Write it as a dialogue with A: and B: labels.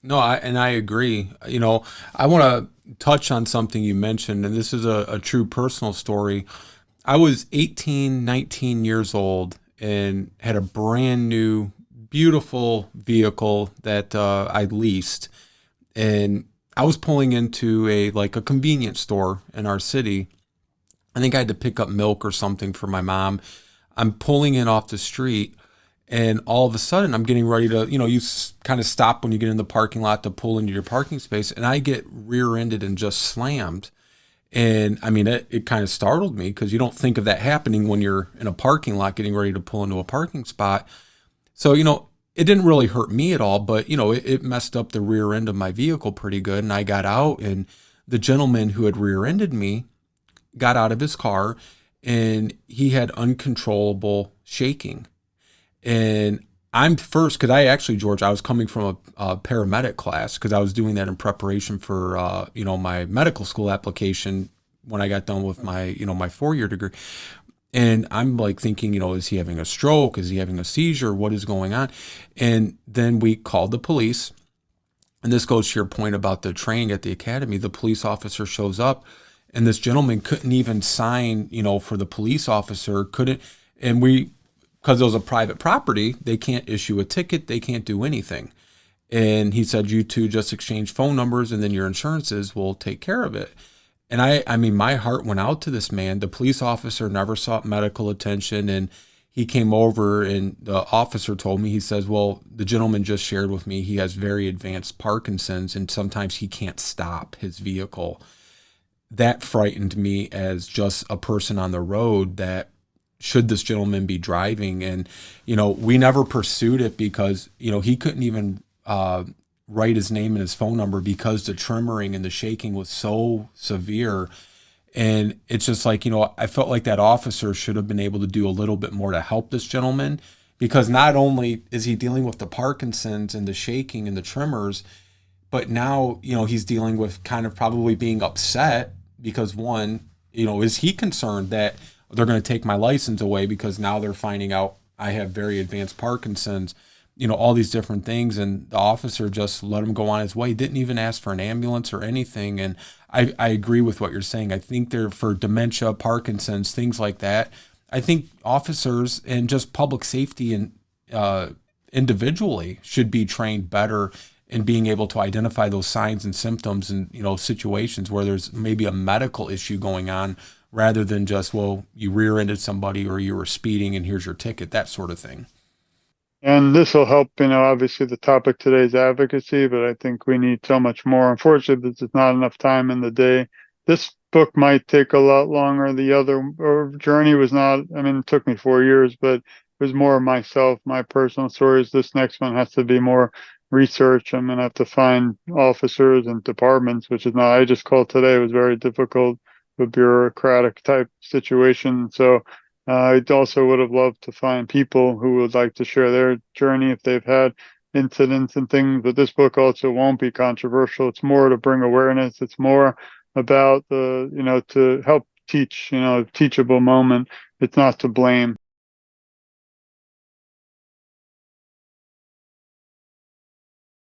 A: No, I agree. I want to touch on something you mentioned, and this is a true personal story. I was 18, 19 years old and had a brand new, beautiful vehicle that I leased. And I was pulling into a convenience store in our city. I think I had to pick up milk or something for my mom. I'm pulling in off the street, and all of a sudden I'm getting ready to, you kind of stop when you get in the parking lot to pull into your parking space, and I get rear-ended and just slammed. And I mean, it kind of startled me because you don't think of that happening when you're in a parking lot getting ready to pull into a parking spot. So, it didn't really hurt me at all, but, it messed up the rear end of my vehicle pretty good. And I got out, and the gentleman who had rear ended me got out of his car, and he had uncontrollable shaking. And I'm first, because I actually, George, I was coming from a paramedic class because I was doing that in preparation for, my medical school application when I got done with my 4-year degree. And I'm like thinking, is he having a stroke? Is he having a seizure? What is going on? And then we called the police. And this goes to your point about the training at the academy. The police officer shows up, and this gentleman couldn't even sign, for the police officer, couldn't. And because it was a private property, they can't issue a ticket. They can't do anything. And he said, you two just exchange phone numbers, and then your insurances will take care of it. And I mean, my heart went out to this man. The police officer never sought medical attention. And he came over, and the officer told me, he says, well, the gentleman just shared with me, he has very advanced Parkinson's, and sometimes he can't stop his vehicle. That frightened me as just a person on the road, that should this gentleman be driving? And, we never pursued it because, he couldn't even write his name and his phone number because the tremoring and the shaking was so severe. And it's just like, I felt like that officer should have been able to do a little bit more to help this gentleman, because not only is he dealing with the Parkinson's and the shaking and the tremors, but now, he's dealing with kind of probably being upset because, one, is he concerned that they're going to take my license away because now they're finding out I have very advanced Parkinson's, all these different things. And the officer just let him go on his way, didn't even ask for an ambulance or anything. And I agree with what you're saying. I think they're for dementia, Parkinson's, things like that. I think officers and just public safety and individually should be trained better in being able to identify those signs and symptoms and, situations where there's maybe a medical issue going on, rather than just, well, you rear-ended somebody or you were speeding and here's your ticket, that sort of thing.
B: And this will help, obviously the topic today is advocacy, but I think we need so much more. Unfortunately, there's not enough time in the day. This book might take a lot longer. The other journey was not, I mean, it took me 4 years, but it was more myself, my personal stories. This next one has to be more research. I'm going to have to find officers and departments, which is not, I just called today. It was very difficult, a bureaucratic type situation. So I also would have loved to find people who would like to share their journey if they've had incidents and things. But this book also won't be controversial. It's more to bring awareness. It's more about to help teach, teachable moment. It's not to blame.